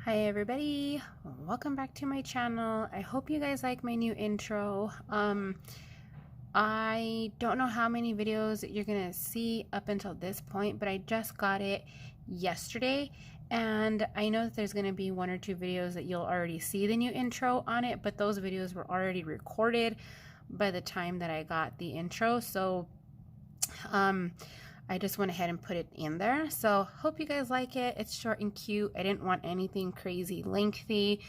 Hi everybody, welcome back to my channel. I hope you guys like my new intro. I don't know how many videos you're gonna see up until this point, but I just got it yesterday, and I know that there's gonna be one or two videos that you'll already see the new intro on it, but those videos were already recorded by the time that I got the intro, so I just went ahead and put it in there. So hope you guys like it. It's short and cute. I didn't want anything crazy lengthy.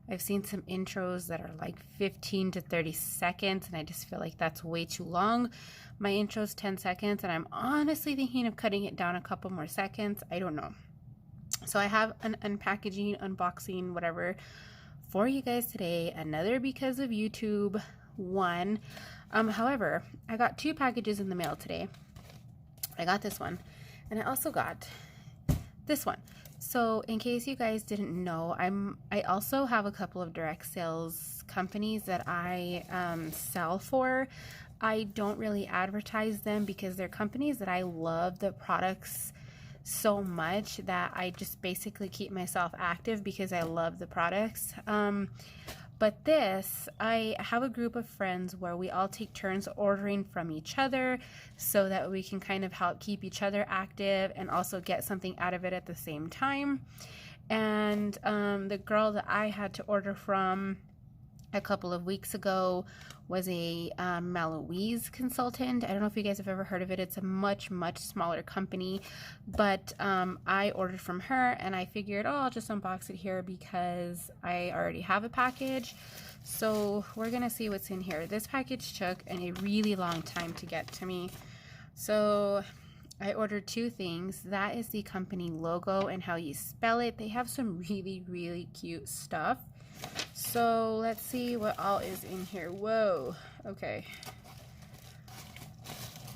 I've seen some intros that are like 15 to 30 seconds, and I just feel like that's way too long. My intro is 10 seconds, and I'm honestly thinking of cutting it down a couple more seconds. I don't know. So I have an unpackaging, unboxing, whatever for you guys today. Another because of YouTube one. However, I got two packages in the mail today. I got this one, and I also got this one. So in case you guys didn't know, I also have a couple of direct sales companies that I sell for. I don't really advertise them because they're companies that I love the products so much that I just basically keep myself active because I love the products. But this, I have a group of friends where we all take turns ordering from each other so that we can kind of help keep each other active and also get something out of it at the same time. And the girl that I had to order from a couple of weeks ago was a Maloise consultant. I don't know if you guys have ever heard of it. It's a much smaller company, but I ordered from her, and I figured, oh, I'll just unbox it here because I already have a package. So we're gonna see what's in here. This package took a really long time to get to me. So I ordered two things. That is the company logo and how you spell it. They have some really cute stuff. So let's see what all is in here. Whoa, okay.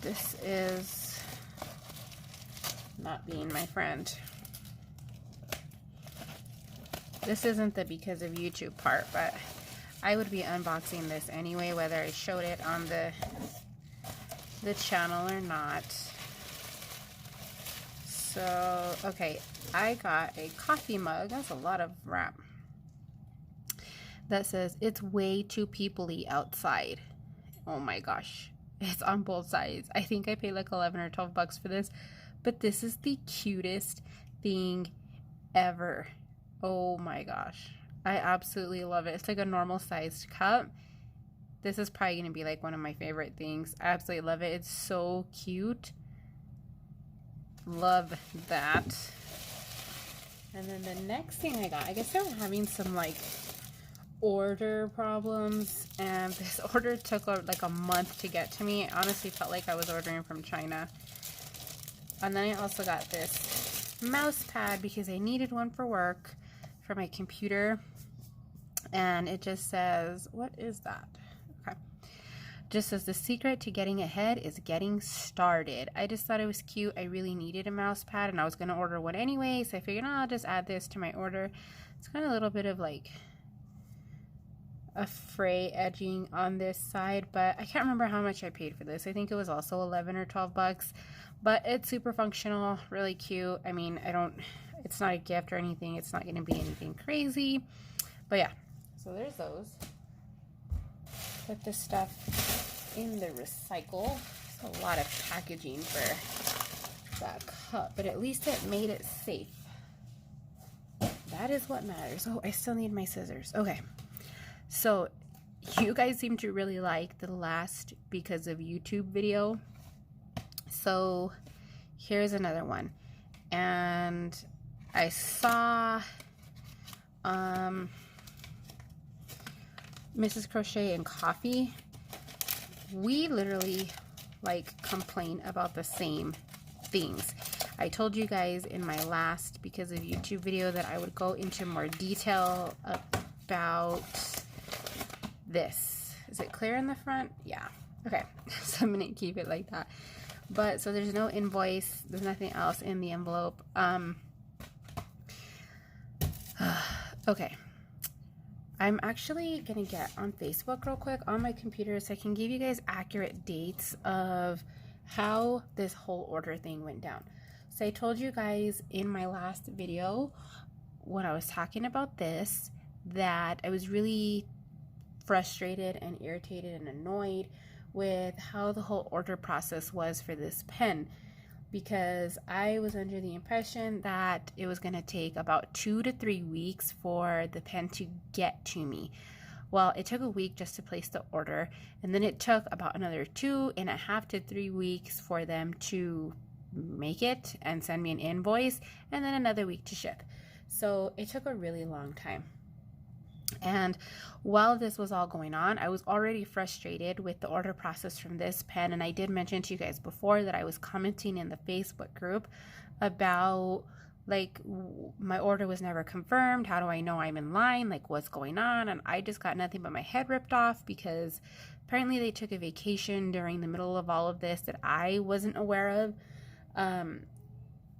This is not being my friend. This isn't the because of YouTube part, but I would be unboxing this anyway, whether I showed it on the channel or not. So, okay, I got a coffee mug. That's a lot of wrap. That says, it's way too people-y outside. Oh my gosh. It's on both sides. I think I paid like 11 or 12 bucks for this, but this is the cutest thing ever. Oh my gosh. I absolutely love it. It's like a normal sized cup. This is probably going to be like one of my favorite things. I absolutely love it. It's so cute. Love that. And then the next thing I got, I guess I'm having some like order problems, and this order took like a month to get to me. It honestly felt like I was ordering from China. And then I also got this mouse pad because I needed one for work for my computer, and it just says, what is that? Okay, just says the secret to getting ahead is getting started. I just thought it was cute. I really needed a mouse pad, and I was going to order one anyway, so I figured, oh, I'll just add this to my order. It's got a little bit of like a fray edging on this side, but I can't remember how much I paid for this. I think it was also 11 or 12 bucks, but it's super functional, really cute. I mean, it's not a gift or anything. It's not going to be anything crazy, but yeah. So there's those. Put this stuff in the recycle. It's a lot of packaging for that cup, but at least it made it safe. That is what matters. Oh, I still need my scissors. Okay. So you guys seem to really like the last because of YouTube video. So here's another one. And I saw Mrs. Crochet and Coffee. We literally like complain about the same things. I told you guys in my last because of YouTube video that I would go into more detail about this. Is it clear in the front? Yeah. Okay. So I'm gonna keep it like that. But so there's no invoice. There's nothing else in the envelope. Okay. I'm actually gonna get on Facebook real quick on my computer so I can give you guys accurate dates of how this whole order thing went down. So I told you guys in my last video when I was talking about this, that I was really frustrated and irritated and annoyed with how the whole order process was for this pen, because I was under the impression that it was going to take about 2 to 3 weeks for the pen to get to me. Well, it took a week just to place the order, and then it took about another 2.5 to 3 weeks for them to make it and send me an invoice, and then another week to ship. So it took a really long time. And while this was all going on, I was already frustrated with the order process from this pen. And I did mention to you guys before that I was commenting in the Facebook group about, like, my order was never confirmed. How do I know I'm in line? Like, what's going on? And I just got nothing but my head ripped off, because apparently they took a vacation during the middle of all of this that I wasn't aware of.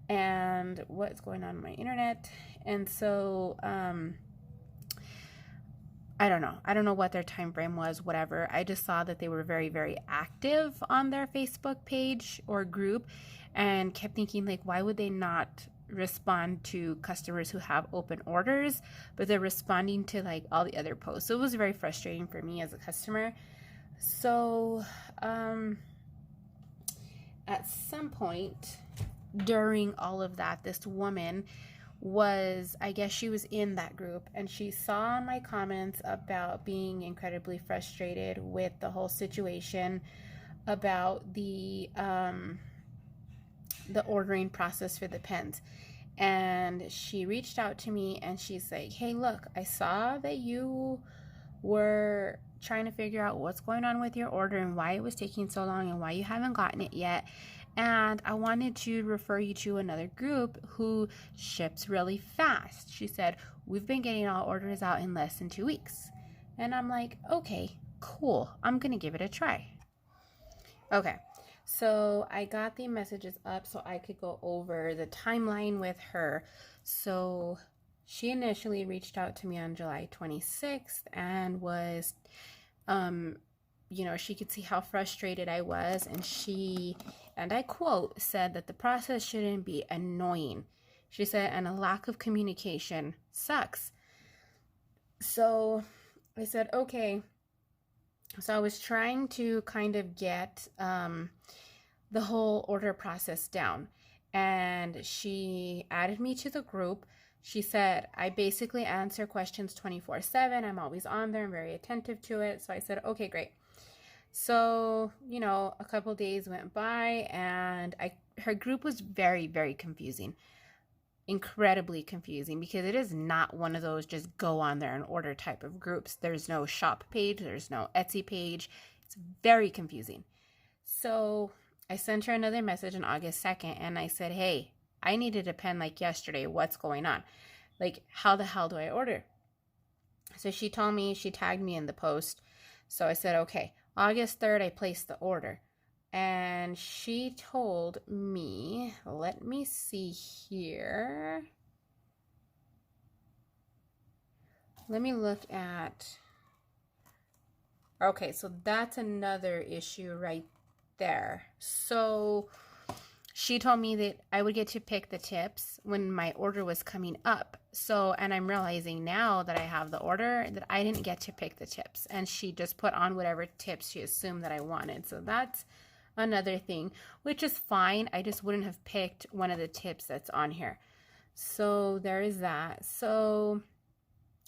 And what's going on my internet. And so, I don't know what their time frame was, whatever. I just saw that they were very, very active on their Facebook page or group, and kept thinking, like, why would they not respond to customers who have open orders, but they're responding to, like, all the other posts. So it was very frustrating for me as a customer. So at some point during all of that, this woman was, I guess she was in that group, and she saw my comments about being incredibly frustrated with the whole situation, about the ordering process for the pens. And she reached out to me, and she's like, hey, look, I saw that you were trying to figure out what's going on with your order and why it was taking so long and why you haven't gotten it yet. And I wanted to refer you to another group who ships really fast. She said, we've been getting all orders out in less than 2 weeks. And I'm like, okay, cool. I'm going to give it a try. Okay, so I got the messages up so I could go over the timeline with her. So she initially reached out to me on July 26th and was, she could see how frustrated I was, and she, and I quote, said that the process shouldn't be annoying. She said, and a lack of communication sucks. So I said, okay. So I was trying to kind of get the whole order process down, and she added me to the group. She said, I basically answer questions 24/7. I'm always on there. I'm very attentive to it. So I said, okay, great. So, a couple days went by, and her group was very, very confusing. Incredibly confusing, because it is not one of those just go on there and order type of groups. There's no shop page. There's no Etsy page. It's very confusing. So I sent her another message on August 2nd, and I said, hey, I needed a pen like yesterday. What's going on? Like, how the hell do I order? So she told me, she tagged me in the post. So I said, okay, August 3rd, I placed the order. And she told me, let me see here. Let me look at, okay, so that's another issue right there. So she told me that I would get to pick the tips when my order was coming up. So, and I'm realizing now that I have the order that I didn't get to pick the tips, and she just put on whatever tips she assumed that I wanted. So that's another thing, which is fine. I just wouldn't have picked one of the tips that's on here. So there is that. So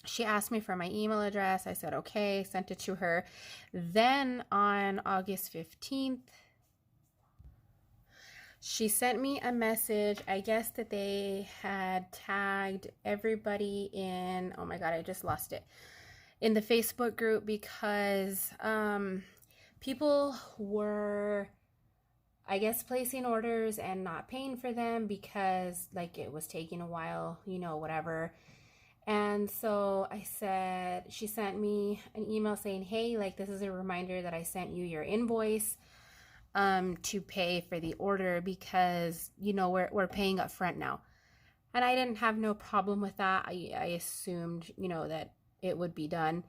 she asked me for my email address. I said, okay, sent it to her. Then on August 15th, she sent me a message. I guess that they had tagged everybody in, oh my God, I just lost it, in the Facebook group, because people were, I guess, placing orders and not paying for them because, like, it was taking a while, whatever. And so I said, she sent me an email saying, hey, like, this is a reminder that I sent you your invoice to pay for the order, because we're paying up front now. And I didn't have no problem with that. I assumed that it would be done.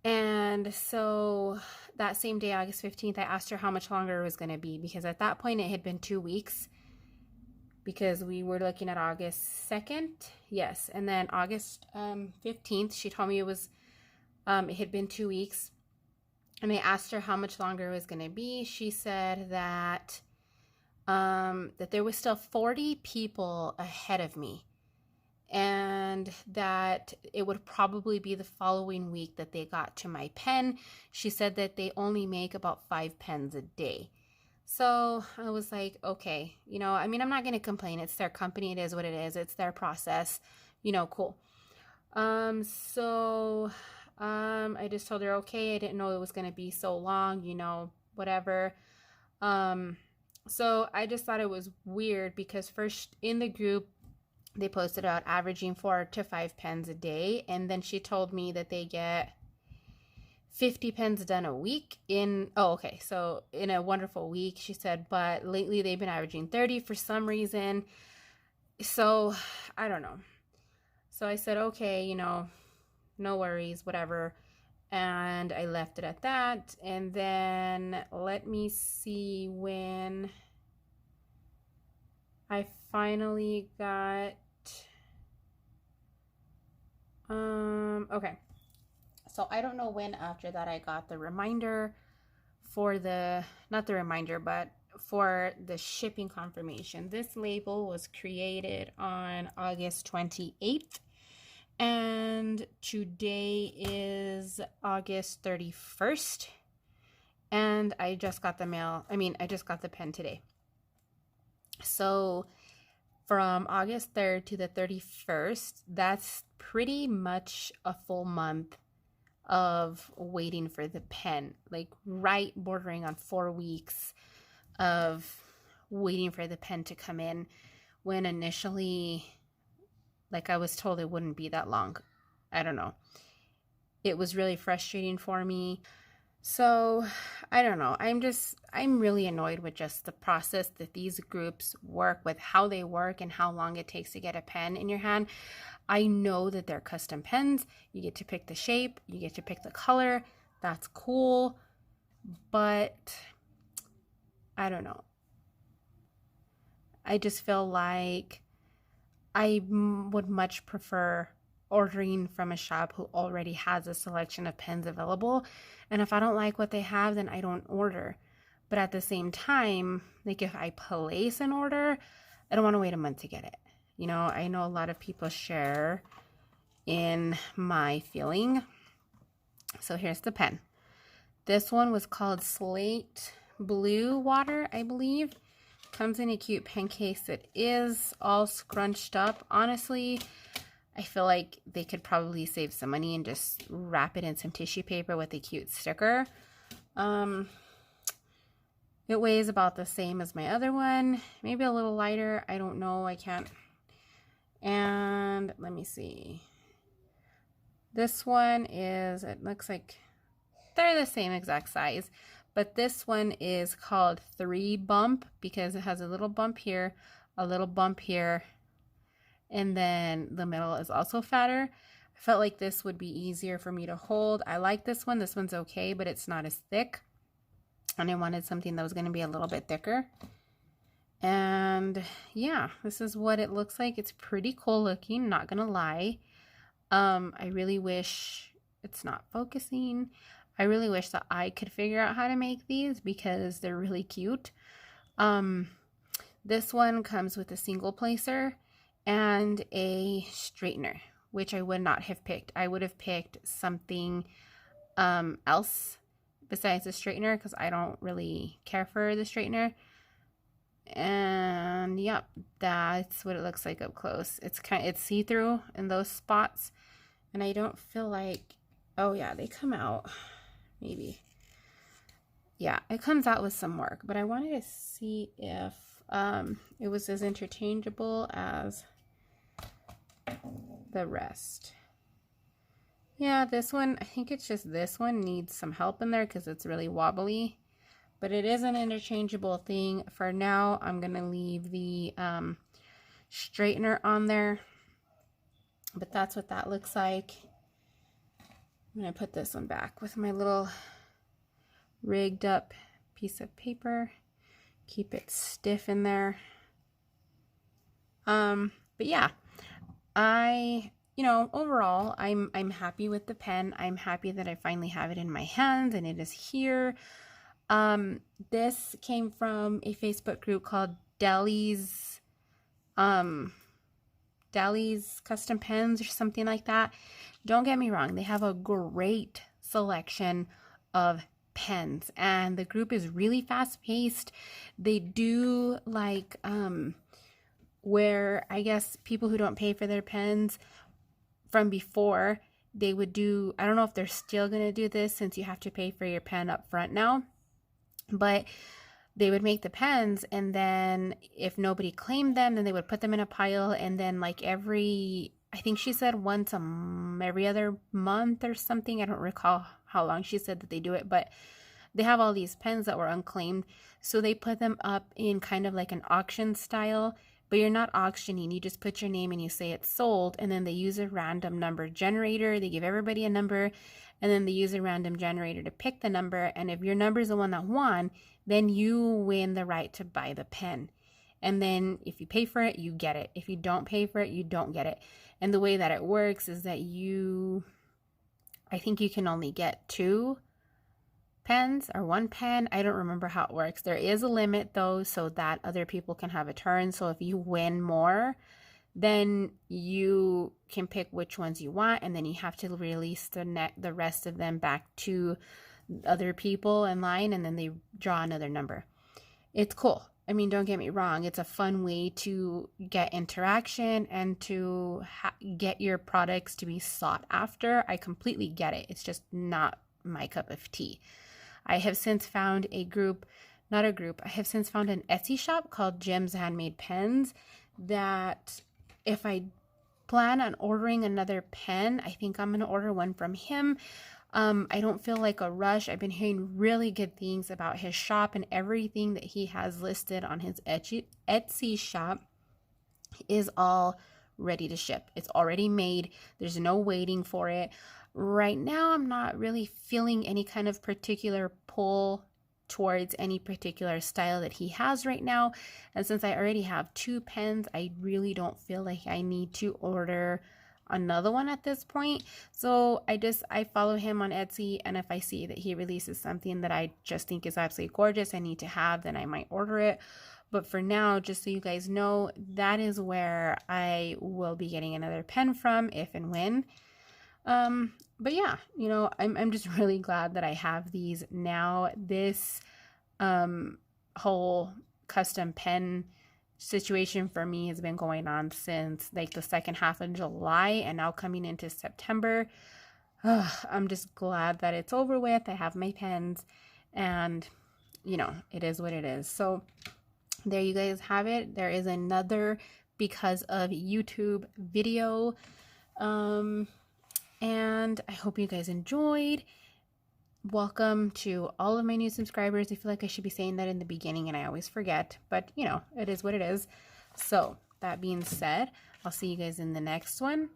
And so that same day, August 15th, I asked her how much longer it was going to be, because at that point it had been 2 weeks. because we were looking at August 2nd. Yes. And then August 15th, she told me it had been 2 weeks. And I asked her how much longer it was going to be. She said that there was still 40 people ahead of me, and that it would probably be the following week that they got to my pen. She said that they only make about 5 pens a day. So I was like, okay, you know, I mean, I'm not going to complain. It's their company. It is what it is. It's their process, you know, cool. I just told her, okay, I didn't know it was going to be so long, you know, whatever. So I just thought it was weird because first in the group, they posted out averaging 4 to 5 pens a day. And then she told me that they get 50 pens done a week so in a wonderful week, she said, but lately they've been averaging 30 for some reason. So I don't know. So I said, okay, you know, no worries, whatever. And I left it at that. And then let me see when I finally got, okay. So I don't know when after that I got the reminder for not the reminder, but for the shipping confirmation. This label was created on August 28th. And today is August 31st. And I just got I just got the pen today. So from August 3rd to the 31st, that's pretty much a full month of waiting for the pen, like right bordering on 4 weeks of waiting for the pen to come in, when initially, like, I was told it wouldn't be that long. I don't know. It was really frustrating for me. So I don't know. I'm really annoyed with just the process that these groups work with, how they work and how long it takes to get a pen in your hand. I know that they're custom pens. You get to pick the shape, you get to pick the color. That's cool. But I don't know. I just feel like I would much prefer ordering from a shop who already has a selection of pens available. And if I don't like what they have, then I don't order. But at the same time, like, if I place an order, I don't want to wait a month to get it. You know, I know a lot of people share in my feeling. So here's the pen. This one was called Slate Blue Water, I believe. Comes in a cute pen case. It is all scrunched up. Honestly, I feel like they could probably save some money and just wrap it in some tissue paper with a cute sticker. It weighs about the same as my other one, maybe a little lighter. I don't know. I can't. And let me see. This one is, it looks like they're the same exact size, but this one is called 3 Bump because it has a little bump here, a little bump here, and then the middle is also fatter. I felt like this would be easier for me to hold. I like this one. This one's okay, but it's not as thick. And I wanted something that was going to be a little bit thicker. And yeah, this is what it looks like. It's pretty cool looking, not gonna lie. I really wish, it's not focusing. I really wish that I could figure out how to make these because they're really cute. This one comes with a single placer and a straightener, which I would not have picked. I would have picked something else besides the straightener because I don't really care for the straightener. And yep, that's what it looks like up close. It's see-through in those spots, and I don't feel like, oh yeah, they come out, maybe. Yeah, it comes out with some work, but I wanted to see if it was as interchangeable as the rest. Yeah, this one, I think it's just this one needs some help in there because it's really wobbly. But it is an interchangeable thing. For now, I'm going to leave the straightener on there. But that's what that looks like. I'm going to put this one back with my little rigged up piece of paper. Keep it stiff in there. But yeah, overall, I'm happy with the pen. I'm happy that I finally have it in my hands and it is here. This came from a Facebook group called Deli's Custom Pens or something like that. Don't get me wrong, they have a great selection of pens and the group is really fast paced. They do like where I guess people who don't pay for their pens from before, they would do, I don't know if they're still going to do this since you have to pay for your pen up front now, but they would make the pens and then if nobody claimed them, then they would put them in a pile and then like I think she said once every other month or something. I don't recall how long she said that they do it, but they have all these pens that were unclaimed. So they put them up in kind of like an auction style, but you're not auctioning. You just put your name and you say it's sold, and then they use a random number generator. They give everybody a number, and then they use a random generator to pick the number. And if your number is the one that won, then you win the right to buy the pen. And then if you pay for it, you get it. If you don't pay for it, you don't get it. And the way that it works is that I think you can only get 2 pens or 1 pen. I don't remember how it works. There is a limit though, so that other people can have a turn. So if you win more, then you can pick which ones you want, and then you have to release the rest of them back to other people in line, and then they draw another number. It's cool. I mean, don't get me wrong. It's a fun way to get interaction and to get your products to be sought after. I completely get it. It's just not my cup of tea. I have since found I have since found an Etsy shop called Jim's Handmade Pens that if I plan on ordering another pen, I think I'm going to order one from him. I don't feel like a rush. I've been hearing really good things about his shop, and everything that he has listed on his Etsy shop is all ready to ship. It's already made. There's no waiting for it. Right now, I'm not really feeling any kind of particular pull towards any particular style that he has right now. And since I already have 2 pens, I really don't feel like I need to order another one at this point. So I follow him on Etsy, and if I see that he releases something that I just think is absolutely gorgeous I need to have, then I might order it. But for now, just so you guys know, that is where I will be getting another pen from if and when. But yeah, I'm just really glad that I have these now. This whole custom pen situation for me has been going on since like the second half of July, and now coming into September. I'm just glad that it's over with. I have my pens, and it is what it is. So there you guys have it. There is another because of YouTube video. And I hope you guys enjoyed. Welcome to all of my new subscribers. I feel like I should be saying that in the beginning and I always forget, but it is what it is. So that being said, I'll see you guys in the next one.